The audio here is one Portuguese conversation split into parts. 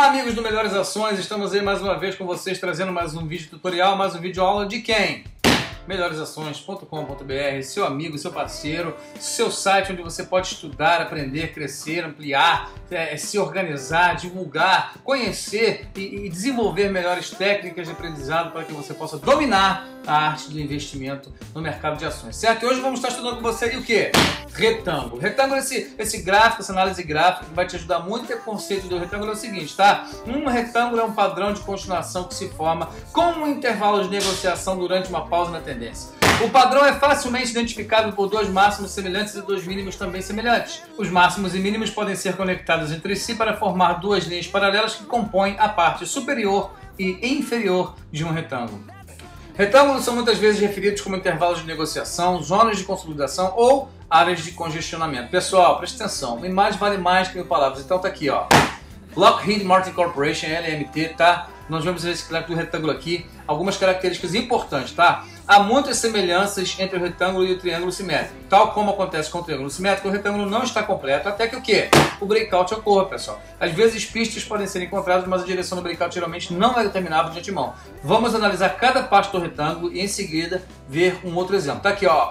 Olá, amigos do Melhores Ações, estamos aí mais uma vez com vocês, trazendo mais um vídeo tutorial, mais um vídeo aula de quem? melhoresações.com.br, seu amigo, seu parceiro, seu site onde você pode estudar, aprender, crescer, ampliar, se organizar, divulgar, conhecer e desenvolver melhores técnicas de aprendizado para que você possa dominar a arte do investimento no mercado de ações, certo? E hoje vamos estar estudando com você aí o que? Retângulo. Retângulo, esse gráfico, essa análise gráfica que vai te ajudar muito. O conceito do retângulo é o seguinte, tá? Um retângulo é um padrão de continuação que se forma com um intervalo de negociação durante uma pausa na tendência. O padrão é facilmente identificável por dois máximos semelhantes e dois mínimos também semelhantes. Os máximos e mínimos podem ser conectados entre si para formar duas linhas paralelas que compõem a parte superior e inferior de um retângulo. Retângulos são muitas vezes referidos como intervalos de negociação, zonas de consolidação ou áreas de congestionamento. Pessoal, presta atenção, imagem vale mais que mil palavras. Então tá aqui, ó. Lockheed Martin Corporation, LMT, tá? Nós vamos ver esse do retângulo aqui, algumas características importantes, tá? Há muitas semelhanças entre o retângulo e o triângulo simétrico. Tal como acontece com o triângulo simétrico, o retângulo não está completo até que o quê? O breakout ocorra, pessoal. Às vezes pistas podem ser encontradas, mas a direção do breakout geralmente não é determinável de antemão. Vamos analisar cada parte do retângulo e em seguida ver um outro exemplo. Tá aqui, ó.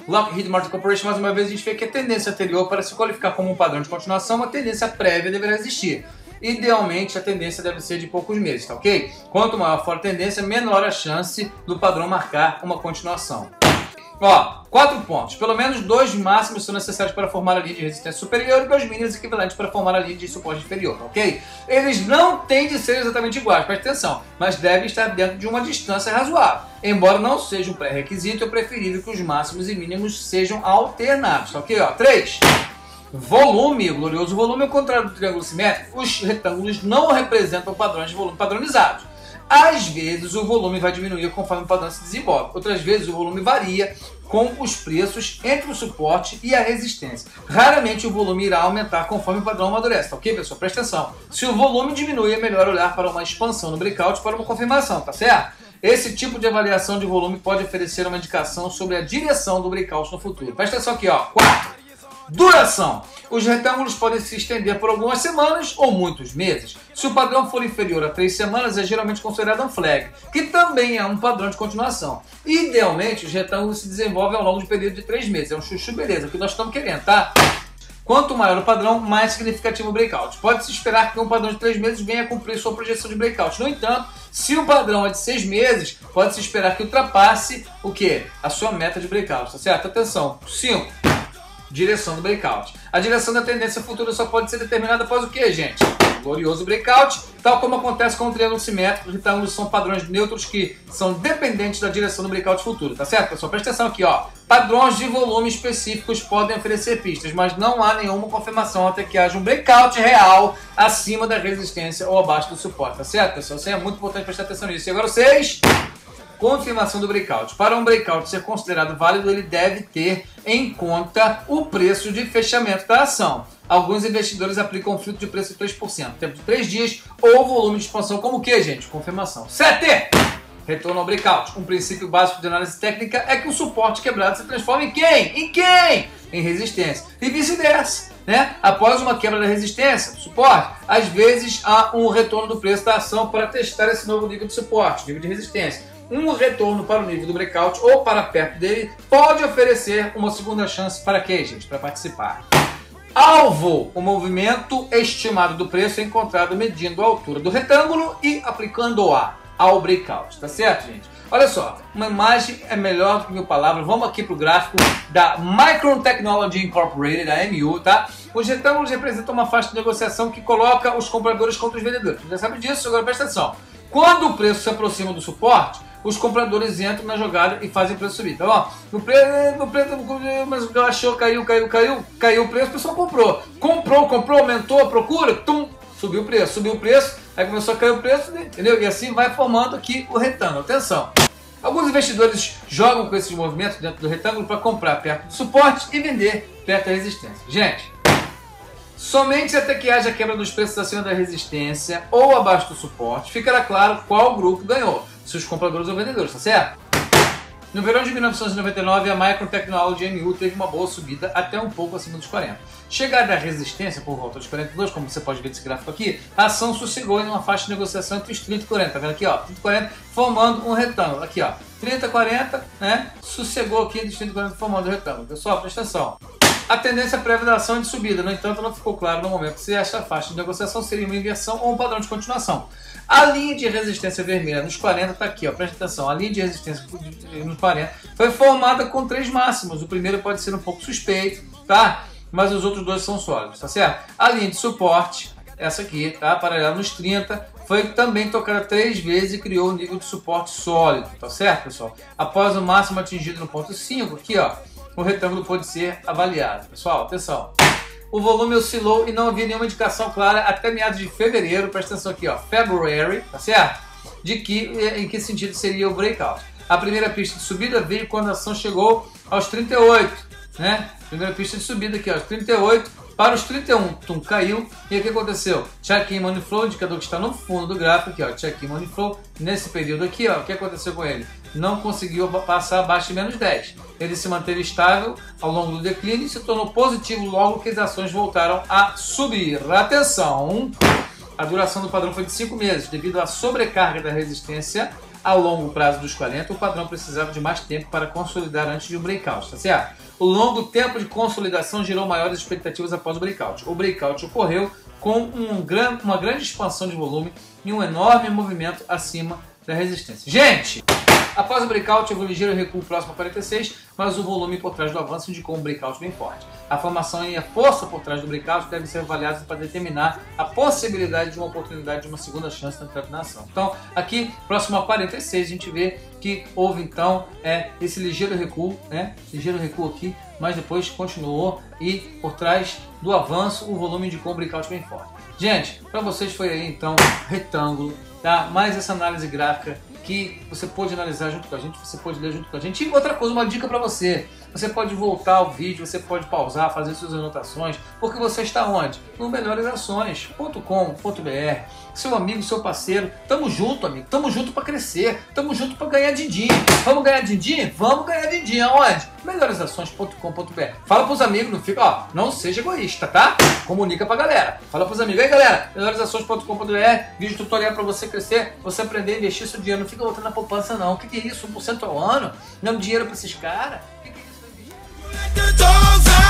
Lockheed Martin Corporation, mais uma vez a gente vê que a tendência anterior para se qualificar como um padrão de continuação, uma tendência prévia deverá existir. Idealmente, a tendência deve ser de poucos meses, tá ok? Quanto maior for a tendência, menor a chance do padrão marcar uma continuação. Ó, 4 pontos. Pelo menos 2 máximos são necessários para formar a linha de resistência superior e 2 mínimos equivalentes para formar a linha de suporte inferior, ok? Eles não têm de ser exatamente iguais, presta atenção, mas devem estar dentro de uma distância razoável. Embora não seja um pré-requisito, é preferível que os máximos e mínimos sejam alternados, tá ok? Ó, 3. Volume, o glorioso volume, ao contrário do triângulo simétrico, os retângulos não representam padrões de volume padronizados. Às vezes o volume vai diminuir conforme o padrão se desenvolve, outras vezes o volume varia com os preços entre o suporte e a resistência. Raramente o volume irá aumentar conforme o padrão amadurece, tá ok, pessoal? Presta atenção. Se o volume diminui, é melhor olhar para uma expansão no breakout para uma confirmação, tá certo? Esse tipo de avaliação de volume pode oferecer uma indicação sobre a direção do breakout no futuro. Presta atenção aqui, ó. 4. Duração. Os retângulos podem se estender por algumas semanas ou muitos meses. Se o padrão for inferior a 3 semanas, é geralmente considerado um flag, que também é um padrão de continuação. Idealmente, os retângulos se desenvolvem ao longo de um período de 3 meses. É um chuchu beleza, que nós estamos querendo, tá? Quanto maior o padrão, mais significativo o breakout. Pode-se esperar que um padrão de 3 meses venha a cumprir sua projeção de breakout. No entanto, se o padrão é de 6 meses, pode-se esperar que ultrapasse o quê? A sua meta de breakout, tá certo? Atenção. 5. Direção do breakout. A direção da tendência futura só pode ser determinada após o que, gente? O glorioso breakout. Tal como acontece com o triângulo simétrico, os retângulos são padrões neutros que são dependentes da direção do breakout futuro, tá certo, pessoal? Presta atenção aqui, ó. Padrões de volume específicos podem oferecer pistas, mas não há nenhuma confirmação até que haja um breakout real acima da resistência ou abaixo do suporte, tá certo, pessoal? Isso é muito importante prestar atenção nisso. E agora vocês... Confirmação do breakout. Para um breakout ser considerado válido, ele deve ter em conta o preço de fechamento da ação. Alguns investidores aplicam um filtro de preço de 3%, tempo de 3 dias, ou volume de expansão como o que, gente? Confirmação. 7. Retorno ao breakout. Um princípio básico de análise técnica é que o suporte quebrado se transforma em quem? Em quem? Em resistência. E vice-versa, né? Após uma quebra da resistência, suporte, às vezes há um retorno do preço da ação para testar esse novo nível de suporte, nível de resistência. Um retorno para o nível do breakout ou para perto dele pode oferecer uma segunda chance para quê, gente? Para participar. Alvo. O movimento estimado do preço é encontrado medindo a altura do retângulo e aplicando-a ao breakout. Tá certo, gente? Olha só, uma imagem é melhor do que mil palavras. Vamos aqui para o gráfico da Micron Technology Incorporated, a MU, tá? Os retângulos representam uma faixa de negociação que coloca os compradores contra os vendedores. Você já sabe disso, agora presta atenção. Quando o preço se aproxima do suporte, os compradores entram na jogada e fazem o preço subir, tá bom? No preço, mas achou, caiu o preço, o pessoal comprou, aumentou a procura, tum, subiu o preço, aí começou a cair o preço, entendeu? E assim vai formando aqui o retângulo. Atenção! Alguns investidores jogam com esses movimentos dentro do retângulo para comprar perto do suporte e vender perto da resistência. Gente, somente até que haja quebra dos preços acima da resistência ou abaixo do suporte, ficará claro qual grupo ganhou, se os compradores ou vendedores, tá certo? No verão de 1999, a Micron Technology MU teve uma boa subida até um pouco acima dos 40. Chegada à resistência por volta dos 42, como você pode ver desse gráfico aqui, a ação sossegou em uma faixa de negociação entre os 30 e 40. Tá vendo aqui, ó? 30 e 40 formando um retângulo. Aqui, ó. 30 e 40, né? Sossegou aqui entre os 30 e 40 formando um retângulo. Pessoal, presta atenção. A tendência prévia da ação é de subida, no entanto, não ficou claro no momento se essa faixa de negociação seria uma inversão ou um padrão de continuação. A linha de resistência vermelha nos 40 está aqui, ó, presta atenção. A linha de resistência nos 40 foi formada com 3 máximos. O primeiro pode ser um pouco suspeito, tá? Mas os outros dois são sólidos, tá certo? A linha de suporte, essa aqui, tá? Paralela nos 30, foi também tocada 3 vezes e criou um nível de suporte sólido, tá certo, pessoal? Após o máximo atingido no ponto 5, aqui, ó, o retângulo pode ser avaliado. Pessoal, atenção. O volume oscilou e não havia nenhuma indicação clara até meados de fevereiro, presta atenção aqui, ó, February, tá certo? Em que sentido seria o breakout. A primeira pista de subida veio quando a ação chegou aos 38, né? Primeira pista de subida aqui, ó, 38 para os 31, caiu. E o que aconteceu? Check-in Money Flow, indicador que está no fundo do gráfico aqui, ó, Check-in Money Flow, nesse período aqui, ó, o que aconteceu com ele? Não conseguiu passar abaixo de menos 10. Ele se manteve estável ao longo do declínio e se tornou positivo logo que as ações voltaram a subir. Atenção! A duração do padrão foi de 5 meses. Devido à sobrecarga da resistência a longo prazo dos 40, o padrão precisava de mais tempo para consolidar antes de um breakout, tá certo? O longo tempo de consolidação gerou maiores expectativas após o breakout. O breakout ocorreu com uma grande expansão de volume e um enorme movimento acima da resistência. Gente! Após o breakout, houve um ligeiro recuo próximo a 46, mas o volume por trás do avanço indicou um breakout bem forte. A formação e a força por trás do breakout devem ser avaliadas para determinar a possibilidade de uma oportunidade de uma segunda chance na terminação. Então, aqui, próximo a 46, a gente vê que houve então esse ligeiro recuo, né? Ligeiro recuo aqui, mas depois continuou e por trás do avanço o volume indicou um breakout bem forte. Gente, para vocês foi aí então retângulo, tá? Mais essa análise gráfica que você pode analisar junto com a gente, você pode ler junto com a gente. E outra coisa, uma dica para você. Você pode voltar ao vídeo, você pode pausar, fazer suas anotações, porque você está onde? No melhoresações.com.br. Seu amigo, seu parceiro, tamo junto, amigo, tamo junto para crescer, tamo junto para ganhar din-din. Vamos ganhar din-din? Vamos ganhar din-din. Aonde? Melhoresações.com.br. Fala pros amigos, não fica, ó, não seja egoísta, tá? Comunica pra galera. Fala pros amigos, aí galera, melhoresações.com.br, vídeo tutorial para você crescer, você aprender a investir seu dinheiro, não fica botando na poupança não. O que é isso? 1% ao ano? Dando dinheiro pra esses caras? O que é isso? Who let the dogs out?